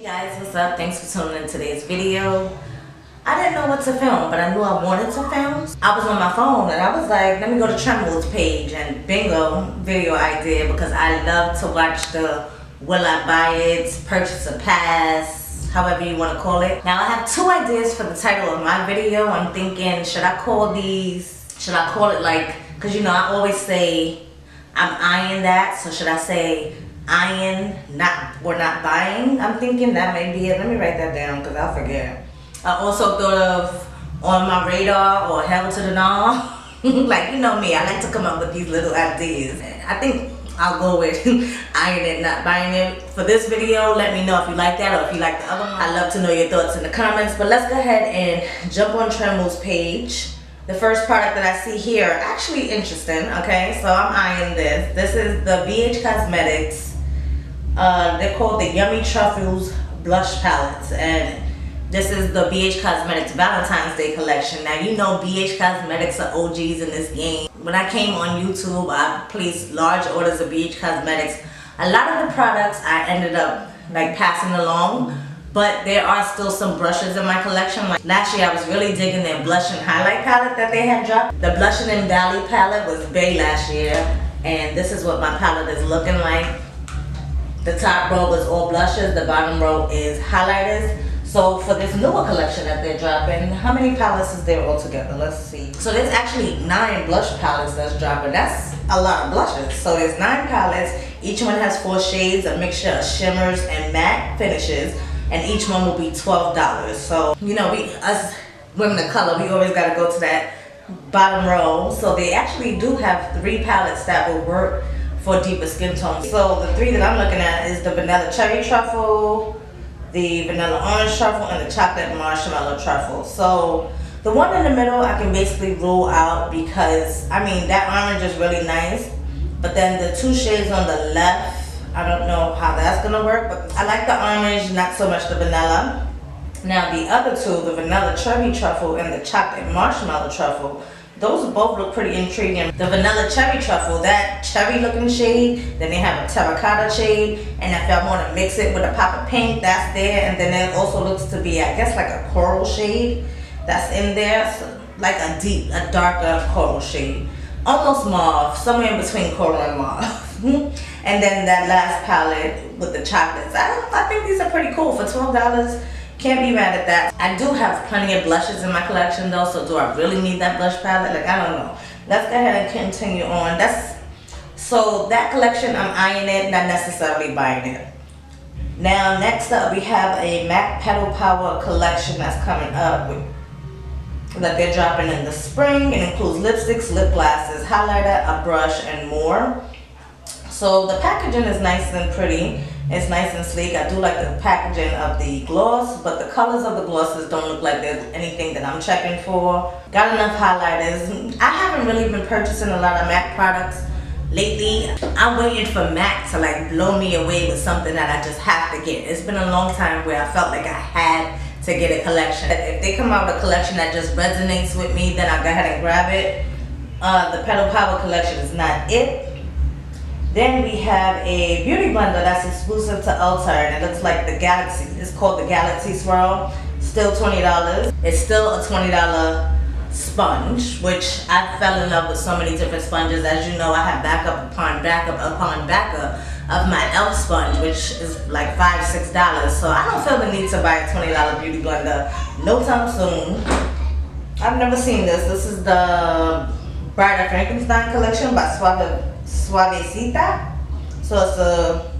Guys, what's up? Thanks for tuning in today's video. I didn't know what to film, but I knew I wanted to film. I was on my phone and I was like, let me go to Tremble's page and bingo, video idea, because I love to watch the will I buy it, purchase a pass, however you want to call it. Now I have two ideas for the title of my video. I'm thinking, should I call it like, because you know I always say I'm eyeing that, so should I say eyeing not buying? I'm thinking that may be it. Let me write that down because I'll forget. I also thought of on my radar or hell to the gnaw. Like, you know me, I like to come up with these little ideas. I think I'll go with eyeing it, not buying it. For this video, let me know if you like that or if you like the other one. I'd love to know your thoughts in the comments. But let's go ahead and jump on Tremble's page. The first product that I see here, actually interesting, okay? So I'm eyeing this. This is the BH Cosmetics. They're called the Yummy Truffles Blush Palettes. And this is the BH Cosmetics Valentine's Day collection. Now, you know BH Cosmetics are OGs in this game. When I came on YouTube, I placed large orders of BH Cosmetics. A lot of the products I ended up like passing along, but there are still some brushes in my collection. Like last year, I was really digging their blush and highlight palette that they had dropped. The Blush and Valley palette was big last year, and this is what my palette is looking like. The top row is all blushes, the bottom row is highlighters. So for this newer collection that they're dropping, how many palettes is there altogether? Let's see. So there's actually 9 blush palettes that's dropping. That's a lot of blushes. So there's 9 palettes. Each one has 4 shades, a mixture of shimmers and matte finishes. And each one will be $12. So, you know, us women of color, we always got to go to that bottom row. So they actually do have 3 palettes that will work for deeper skin tones. So the 3 that I'm looking at is the Vanilla Cherry Truffle, the Vanilla Orange Truffle, and the Chocolate Marshmallow Truffle. So the one in the middle I can basically rule out because, I mean, that orange is really nice. But then the 2 shades on the left, I don't know how that's gonna work, but I like the orange, not so much the vanilla. Now the other 2, the Vanilla Cherry Truffle and the Chocolate Marshmallow Truffle, those both look pretty intriguing. The Vanilla Cherry Truffle, that cherry looking shade, then they have a terracotta shade, and if I want to mix it with a pop of pink, that's there. And then it also looks to be, I guess, like a coral shade that's in there, so like a darker coral shade. Almost mauve, somewhere in between coral and mauve. And then that last palette with the chocolates. I think these are pretty cool for $12. Can't be mad at that. I do have plenty of blushes in my collection though, so do I really need that blush palette? Like, I don't know. Let's go ahead and continue on. So that collection, I'm eyeing it, not necessarily buying it. Now, next up, we have a MAC Petal Power collection that's coming up that they're dropping in the spring. It includes lipsticks, lip glosses, highlighter, a brush, and more. So the packaging is nice and pretty. It's nice and sleek. I do like the packaging of the gloss, but the colors of the glosses don't look like there's anything that I'm checking for. Got enough highlighters. I haven't really been purchasing a lot of MAC products lately. I'm waiting for MAC to like blow me away with something that I just have to get. It's been a long time where I felt like I had to get a collection. If they come out with a collection that just resonates with me, then I'll go ahead and grab it. The Petal Power collection is not it. Then we have a beauty blender that's exclusive to Ulta, and it looks like the Galaxy. It's called the Galaxy Swirl. Still $20. It's still a $20 sponge, which I fell in love with so many different sponges. As you know, I have backup upon backup upon backup of my e.l.f. sponge, which is like $5, $6. So I don't feel the need to buy a $20 beauty blender no time soon. I've never seen this. This is the Bride of Frankenstein collection by Suavecita. So it's a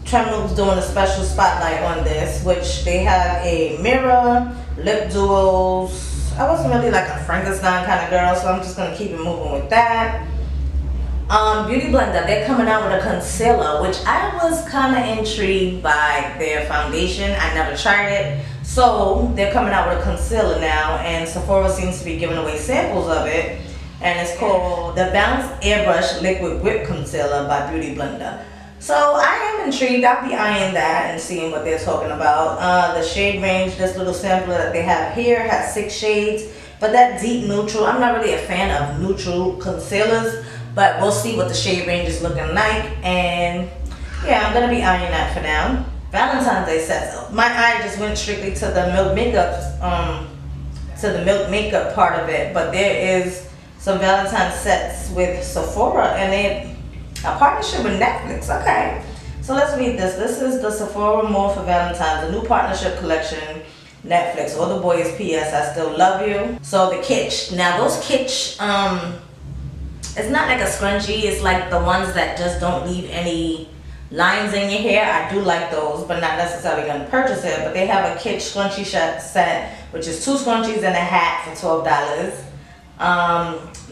Tremble's doing a special spotlight on this, which they have a mirror, lip duos. I wasn't really like a Frankenstein kind of girl, so I'm just gonna keep it moving with that. Beauty blender, they're coming out with a concealer, which I was kind of intrigued by their foundation. I never tried it, so they're coming out with a concealer now, and Sephora seems to be giving away samples of it. And it's called the Bounce Airbrush Liquid Whip Concealer by Beauty Blender. So I am intrigued. I'll be eyeing that and seeing what they're talking about. The shade range, this little sampler that they have here has 6 shades. But that deep neutral, I'm not really a fan of neutral concealers, but we'll see what the shade range is looking like. And yeah, I'm going to be eyeing that for now. Valentine's Day sets. My eye just went strictly to the Milk makeup part of it, but there is some Valentine's sets with Sephora and a partnership with Netflix. Okay, so let's read this. This is the Sephora More for Valentine's, a new partnership collection. Netflix, all the boys, PS, I still love you. So the kitsch. Now those kitsch, it's not like a scrunchie. It's like the ones that just don't leave any lines in your hair. I do like those, but not necessarily going to purchase it. But they have a kitsch scrunchie set, which is 2 scrunchies and a hat for $12.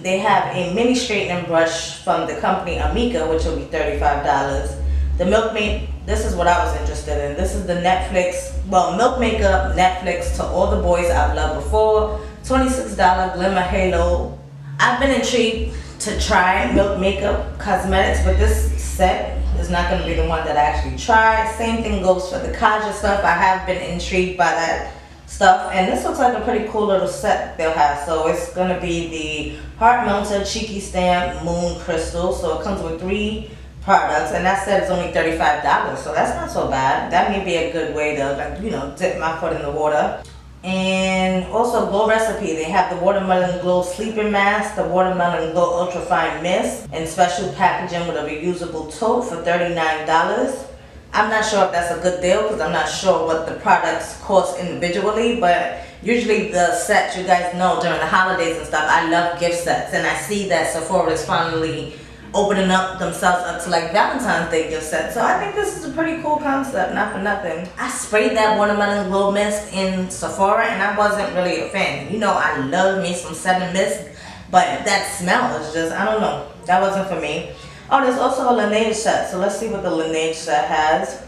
They have a mini straightening brush from the company Amika, which will be $35. The Milkmaid, this is what I was interested in. This is the Netflix, well, Milk Makeup Netflix to all the boys I've loved before. $26 Glimmer Halo. I've been intrigued to try Milk Makeup Cosmetics, but this set is not going to be the one that I actually try. Same thing goes for the Kaja stuff. I have been intrigued by that stuff, and this looks like a pretty cool little set they'll have. So it's going to be the Heart Melter Cheeky Stamp Moon Crystal. So it comes with 3 products, and that set is only $35, so that's not so bad. That may be a good way to, like, you know, dip my foot in the water. And also Glow Recipe, they have the Watermelon Glow Sleeping Mask, the Watermelon Glow Ultra Fine Mist, and special packaging with a reusable tote for $39. I'm not sure if that's a good deal because I'm not sure what the products cost individually, but usually the sets, you guys know, during the holidays and stuff, I love gift sets, and I see that Sephora is finally opening up themselves up to like Valentine's Day gift set. So I think this is a pretty cool concept, not for nothing. I sprayed that Watermelon Glow Mist in Sephora and I wasn't really a fan. You know, I love me some setting mist, but that smell is just, I don't know, that wasn't for me. Oh, there's also a Laneige set, so let's see what the Laneige set has.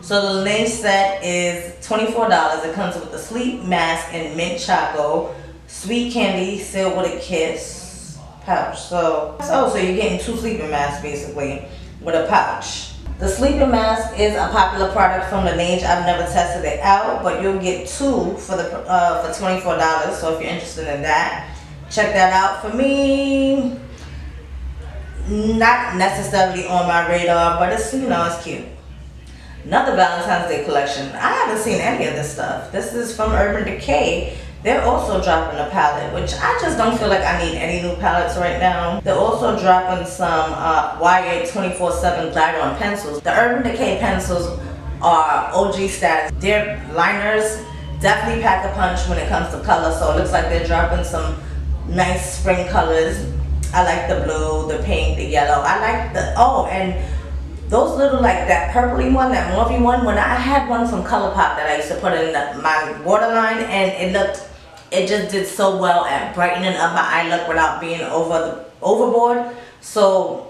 So the Laneige set is $24. It comes with the Sleep Mask and Mint Choco, Sweet Candy sealed with a kiss pouch. So you're getting 2 sleeping masks basically with a pouch. The sleeping mask is a popular product from Laneige. I've never tested it out, but you'll get 2 for $24. So if you're interested in that, check that out. For me, not necessarily on my radar, but it's, you know, it's cute. Another Valentine's Day collection. I haven't seen any of this stuff. This is from Urban Decay. They're also dropping a palette, which I just don't feel like I need any new palettes right now. They're also dropping some Wired 24/7 glider-on pencils. The Urban Decay pencils are OG status. Their liners definitely pack a punch when it comes to color, so it looks like they're dropping some nice spring colors. I like the blue, the pink, the yellow. I like the, oh, and those little, like that purpley one, that mauvey one, when I had one from ColourPop that I used to put in my waterline, and it just did so well at brightening up my eye look without being overboard. So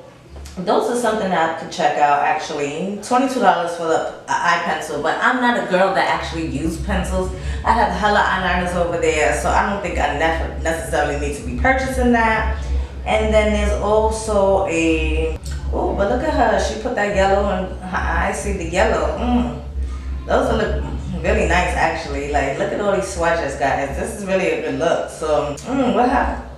those are something that I could check out actually. $22 for the eye pencil, but I'm not a girl that actually uses pencils. I have hella eyeliners over there, so I don't think I necessarily need to be purchasing that. And then there's also a, oh, but look at her, she put that yellow in her eyes. See the yellow, those look really nice actually. Like, look at all these swatches, guys. This is really a good look. So what happened?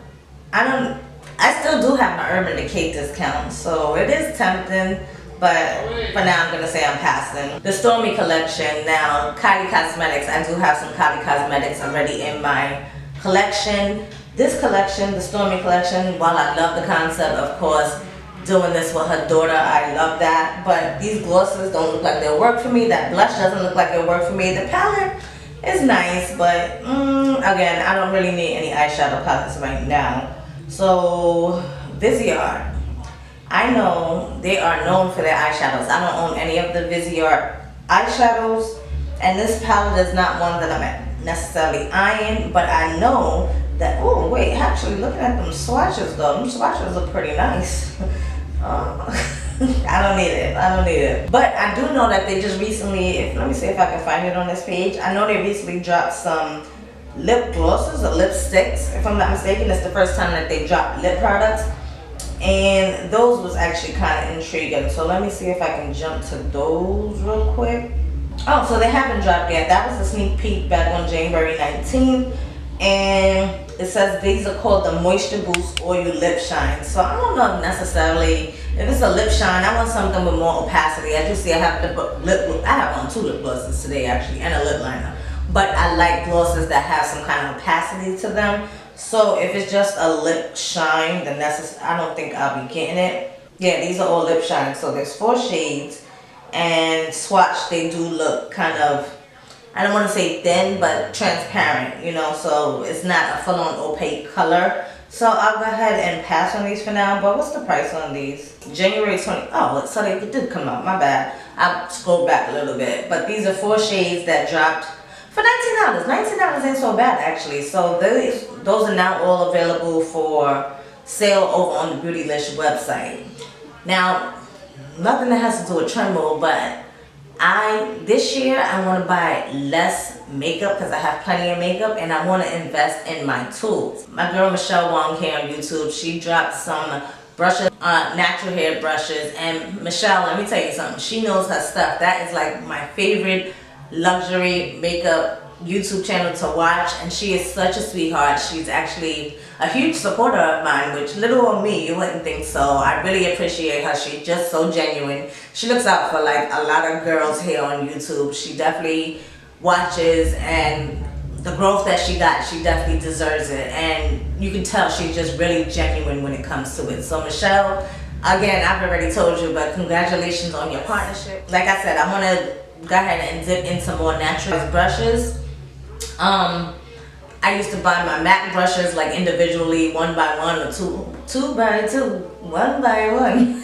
I still do have my Urban Decay discount, so it is tempting, but for now I'm gonna say I'm passing. The Stormy collection. Now, Kylie Cosmetics, I do have some Kylie Cosmetics already in my collection. This collection, the Stormy collection, while I love the concept, of course, doing this with her daughter, I love that, but these glosses don't look like they'll work for me. That blush doesn't look like it'll work for me. The palette is nice, but again, I don't really need any eyeshadow palettes right now. So Viseart, I know they are known for their eyeshadows. I don't own any of the Viseart eyeshadows, and this palette is not one that I'm necessarily eyeing, but I know that, oh wait, actually looking at them swatches though, them swatches look pretty nice. I don't need it. But I do know that they just recently, let me see if I can find it on this page. I know they recently dropped some lip glosses or lipsticks, if I'm not mistaken. It's the first time that they dropped lip products, and those was actually kind of intriguing. So let me see if I can jump to those real quick. Oh, so they haven't dropped yet. That was a sneak peek back on January 19th, and it says these are called the Moisture Boost Oil Lip Shine. So I don't know necessarily If it's a lip shine, I want something with more opacity. As you see, I have I have on 2 lip glosses today actually, and a lip liner. But I like glosses that have some kind of opacity to them. So if it's just a lip shine, then I don't think I'll be getting it. Yeah, these are all lip shines. So there's 4 shades, and swatch, they do look kind of, I don't want to say thin, but transparent, you know, so it's not a full-on opaque color. So I'll go ahead and pass on these for now. But what's the price on these? January 20. Oh, so they did come out. My bad. I scrolled back a little bit. But these are 4 shades that dropped for $19. $19 ain't so bad actually. So those are now all available for sale over on the Beautylish website. Now, nothing that has to do with trend mode, but this year I want to buy less makeup because I have plenty of makeup, and I want to invest in my tools. My girl Michelle Wong here on YouTube, she dropped some brushes, natural hair brushes, and Michelle, let me tell you something, she knows her stuff. That is like my favorite luxury makeup YouTube channel to watch, and she is such a sweetheart. She's actually a huge supporter of mine, which little on me, you wouldn't think so. I really appreciate her. She's just so genuine. She looks out for like a lot of girls here on YouTube. She definitely watches, and the growth that she got, she definitely deserves it. And you can tell she's just really genuine when it comes to it. So Michelle, again, I've already told you, but congratulations on your partnership. Like I said, I want to go ahead and dip into more natural brushes. I used to buy my MAC brushes like individually, 1 by 1 or 2 by 2, 1 by 1.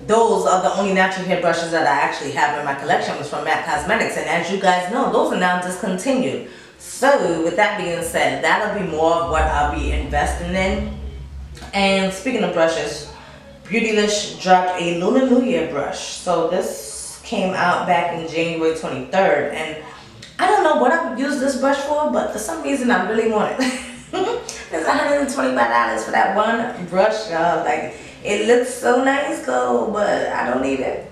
Those are the only natural hair brushes that I actually have in my collection, was from MAC Cosmetics, and as you guys know, those are now discontinued. So with that being said, that'll be more of what I'll be investing in. And speaking of brushes, Beautylish dropped a Lunar New Year brush. So this came out back in January 23rd, and I don't know what I would use this brush for, but for some reason I really want it. It's $125 for that one brush, y'all. Like, it looks so nice, though, but I don't need it.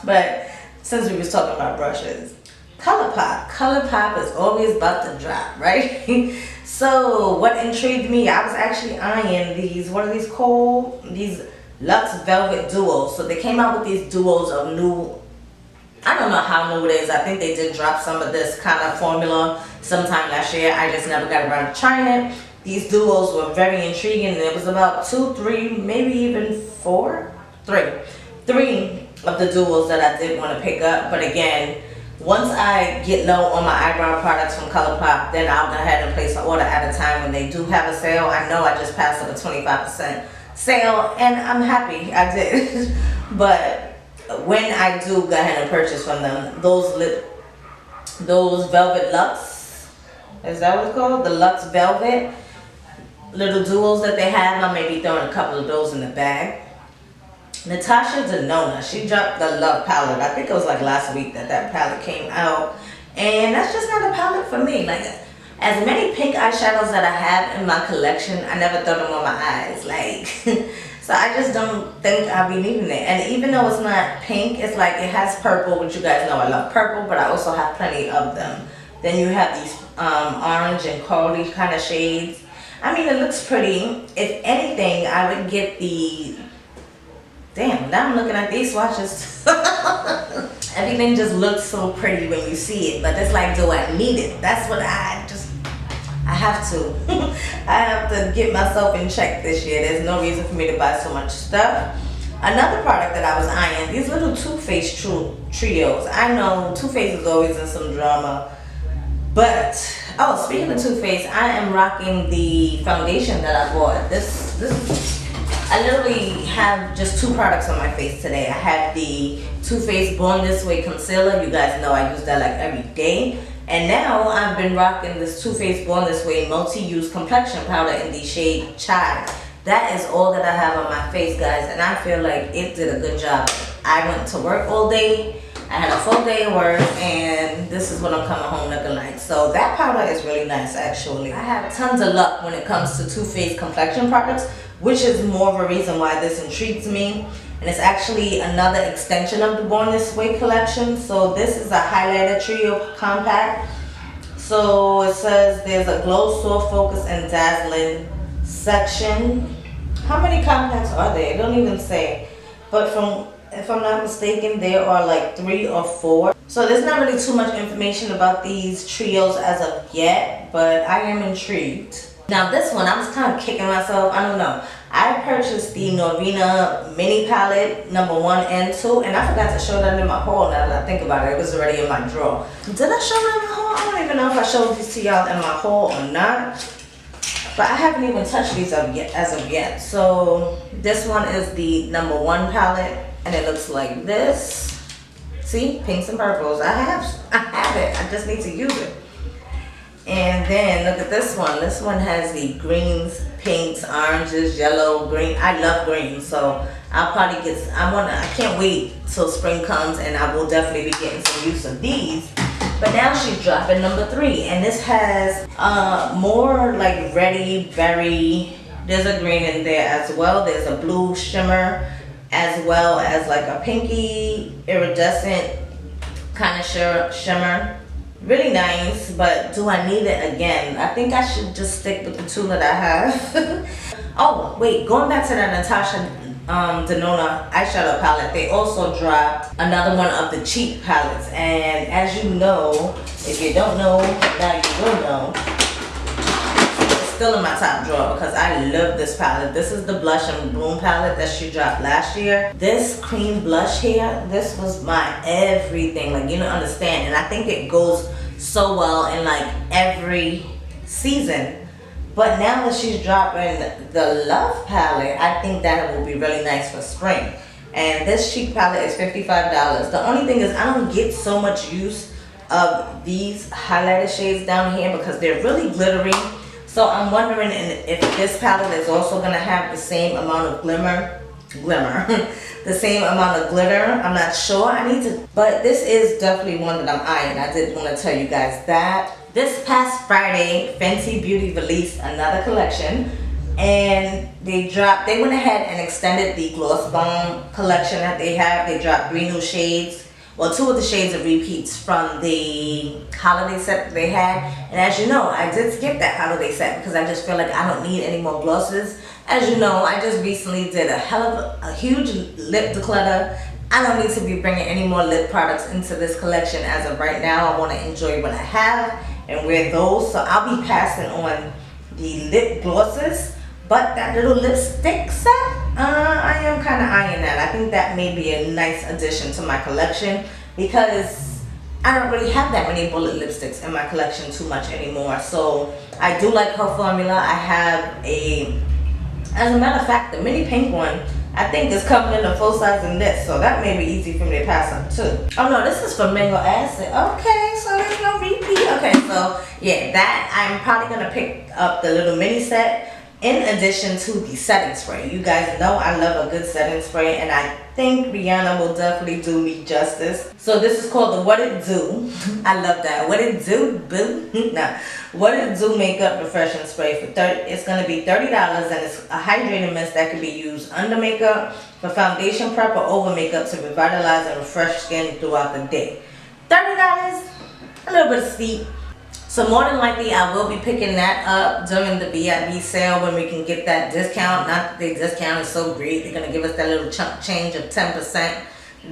But since we was talking about brushes, ColourPop is always about to drop, right? So what intrigued me, I was actually eyeing these, what are these called? These Luxe Velvet Duos. So they came out with these duos of new, I don't know how new it is. I think they did drop some of this kind of formula sometime last year. I just never got around to trying it. These duos were very intriguing, and it was about 2, 3, maybe even 4, 3 of the duos that I did want to pick up. But again, once I get low on my eyebrow products from ColourPop, then I'll go ahead and place an order at a time when they do have a sale. I know I just passed up a 25% sale, and I'm happy I did. But when I do go ahead and purchase from them, those Velvet Luxe, is that what it's called? The Luxe Velvet little duos that they have, I may be throwing a couple of those in the bag. Natasha Denona, she dropped the Love palette. I think it was like last week that palette came out, and that's just not a palette for me. Like, as many pink eyeshadows that I have in my collection, I never throw them on my eyes. Like, so I just don't think I'll be needing it. And even though it's not pink, it's like it has purple, which you guys know I love purple, but I also have plenty of them. Then you have these orange and corally kind of shades. I mean, it looks pretty. If anything, I would get the, damn, now I'm looking at these swatches. Everything just looks so pretty when you see it, but it's like, do I need it? That's what I have to. I have to get myself in check this year. There's no reason for me to buy so much stuff. Another product that I was eyeing, these little Too Faced trios. I know Too Faced is always in some drama, but oh, speaking of Too Faced, I am rocking the foundation that I bought. I literally have just 2 products on my face today. I have the Too Faced Born This Way concealer. You guys know I use that like every day. And now I've been rocking this Too Faced Born This Way multi-use complexion powder in the shade Chai. That is all that I have on my face, guys, and I feel like it did a good job. I went to work all day. I had a full day of work, and this is what I'm coming home looking like. So that powder is really nice, actually. I have tons of luck when it comes to Too Faced complexion products, which is more of a reason why this intrigues me. And it's actually another extension of the Born This Way collection. So this is a highlighter trio compact. So it says there's a glow, soft focus, and dazzling section. How many contacts are there? It don't even say. But from, if I'm not mistaken, there are like 3 or 4. So there's not really too much information about these trios as of yet, but I am intrigued. Now this one, I was kind of kicking myself. I don't know. I purchased the Norvina mini palette number 1 and 2, and I forgot to show that in my haul. Now that I think about it, it was already in my drawer. Did I show that in my haul? I don't even know if I showed these to y'all in my haul or not. But I haven't even touched these as of yet. So this one is the number 1 palette, and it looks like this. See, pinks and purples. I have it. I just need to use it. And then look at this one. This one has the greens, pinks, oranges, yellow, green. I love green, so I'll probably get. I can't wait till spring comes, and I will definitely be getting some use of these. But now she's dropping number 3, and this has more like reddy berry. There's a green in there as well. There's a blue shimmer, as well as like a pinky iridescent kind of shimmer. Really nice, but do I need it again? I think I should just stick with the 2 that I have. Oh wait, going back to that Natasha Denona eyeshadow palette, they also dropped another one of the cheap palettes, and as you know, if you don't know, now you will know, it's still in my top drawer because I love this palette. This is the Blush and Bloom palette that she dropped last year. This cream blush here, this was my everything, like, you don't understand, and I think it goes so well in like every season. But now that she's dropping the Love palette, I think that will be really nice for spring. And this cheap palette is $55. The only thing is I don't get so much use of these highlighter shades down here because they're really glittery. So I'm wondering if this palette is also going to have the same amount of glimmer, the same amount of glitter. I'm not sure. I need to, but this is definitely one that I'm eyeing. I did want to tell you guys that. This past Friday, Fenty Beauty released another collection, and they went ahead and extended the Gloss Bomb collection that they have. They dropped 3 new shades. Well, 2 of the shades are repeats from the holiday set that they had. And as you know, I did skip that holiday set because I just feel like I don't need any more glosses. As you know, I just recently did a huge lip declutter. I don't need to be bringing any more lip products into this collection as of right now. I want to enjoy what I have and wear those. So I'll be passing on the lip glosses. But that little lipstick set, I am kind of eyeing that. I think that may be a nice addition to my collection because I don't really have that many bullet lipsticks in my collection too much anymore. So I do like her formula. I have as a matter of fact, the mini pink one, I think is coming in a full size in this, so that may be easy for me to pass up too. Oh no, this is for mango acid. Okay, so there's no repeat. Okay, so yeah, that I'm probably gonna pick up the little mini set in addition to the setting spray. You guys know I love a good setting spray, and I think Rihanna will definitely do me justice. So this is called the What It Do. I love that. What It Do, boo. Nah. What It Do makeup refreshing spray for it's gonna be $30, and it's a hydrating mist that can be used under makeup, for foundation prep, or over makeup to revitalize and refresh skin throughout the day. $30, a little bit steep. So more than likely, I will be picking that up during the VIP sale when we can get that discount. Not that the discount is so great. They're going to give us that little chunk change of 10%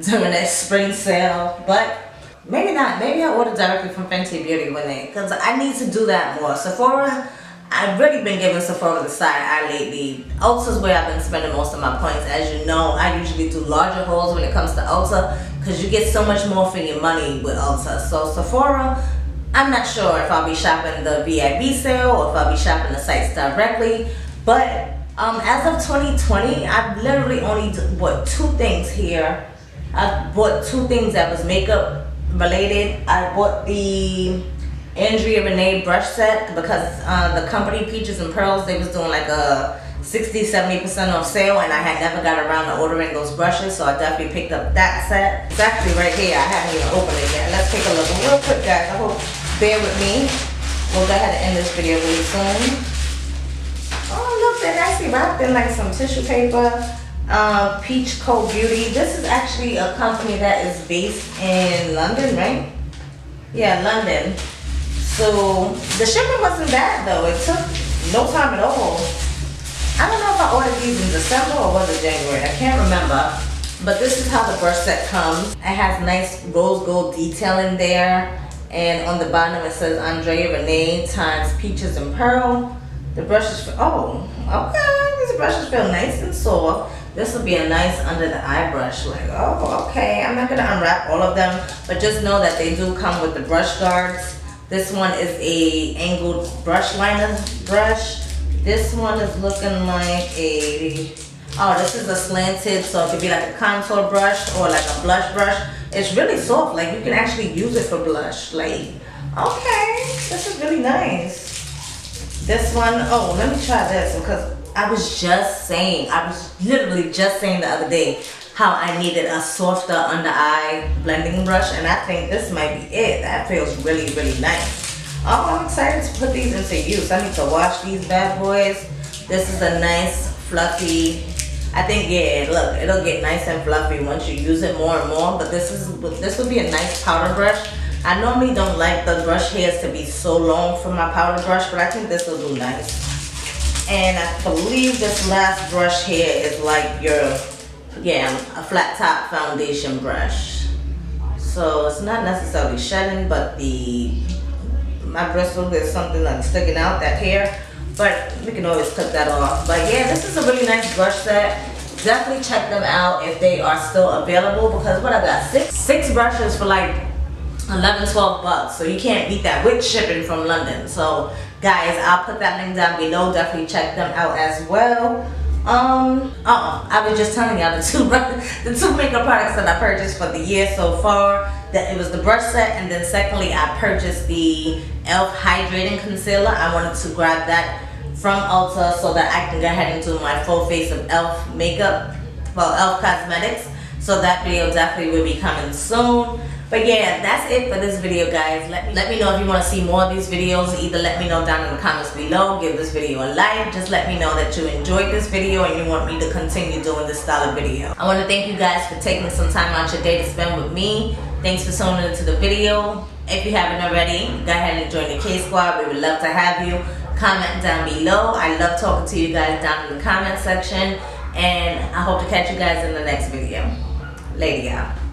during that spring sale. But maybe not. Maybe I'll order directly from Fenty Beauty because I need to do that more. Sephora, I've really been giving Sephora the side eye lately. Ulta's where I've been spending most of my points. As you know, I usually do larger hauls when it comes to Ulta because you get so much more for your money with Ulta. So Sephora, I'm not sure if I'll be shopping the VIP sale or if I'll be shopping the sites directly. But as of 2020, I've literally only bought 2 things here. I bought 2 things that was makeup related. I bought the Andrea Renee brush set because the company Peaches and Pearls, they was doing like a 60-70% off sale, and I had never got around to ordering those brushes, so I definitely picked up that set. It's actually right here. I haven't even opened it yet. Let's take a look real quick, guys. I hope bear with me. We'll go ahead and end this video really soon. Oh, look, they're actually wrapped in like some tissue paper. Peach Co Beauty. This is actually a company that is based in London, right? Yeah, London. So the shipping wasn't bad though. It took no time at all. I don't know if I ordered these in December or was it January. I can't remember. But this is how the brush set comes. It has nice rose gold detail in there. And on the bottom it says Andrea Renee times Peaches and Pearl. The brushes feel, oh, okay. These brushes feel nice and soft. This will be a nice under the eye brush. Like, oh, okay. I'm not gonna unwrap all of them, but just know that they do come with the brush guards. This one is a angled brush liner brush. This one is looking like a, oh, this is a slanted, so it could be like a contour brush or like a blush brush. It's really soft, like you can actually use it for blush. Like, okay, this is really nice. This one, oh, let me try this because I was just saying, I was literally just saying the other day how I needed a softer under eye blending brush, and I think this might be it. That feels really, really nice. Oh, I'm excited to put these into use. I need to wash these bad boys. This is a nice fluffy, I think, yeah, look, it'll get nice and fluffy once you use it more and more, but this would be a nice powder brush. I normally don't like the brush hairs to be so long for my powder brush, but I think this will do nice. And I believe this last brush here is like your, yeah, a flat top foundation brush. So it's not necessarily shedding, but my bristle is something like sticking out, that hair. But we can always cut that off. But yeah, this is a really nice brush set. Definitely check them out if they are still available, because what I got, six brushes for like 11, 12 bucks. So you can't beat that with shipping from London. So guys, I'll put that link down below. Definitely check them out as well. I was just telling y'all the two makeup products that I purchased for the year so far. That it was the brush set, and then secondly I purchased the e.l.f. hydrating concealer. I wanted to grab that from Ulta so that I can go ahead and do my full face of e.l.f. makeup, well, e.l.f. cosmetics. So that video definitely will be coming soon. But yeah, that's it for this video, guys. Let me know if you want to see more of these videos. Either let me know down in the comments below, give this video a like, just let me know that you enjoyed this video and you want me to continue doing this style of video. I want to thank you guys for taking some time out your day to spend with me. Thanks for tuning into the video. If you haven't already, go ahead and join the K Squad. We would love to have you. Comment down below. I love talking to you guys down in the comment section. And I hope to catch you guys in the next video. Later, y'all.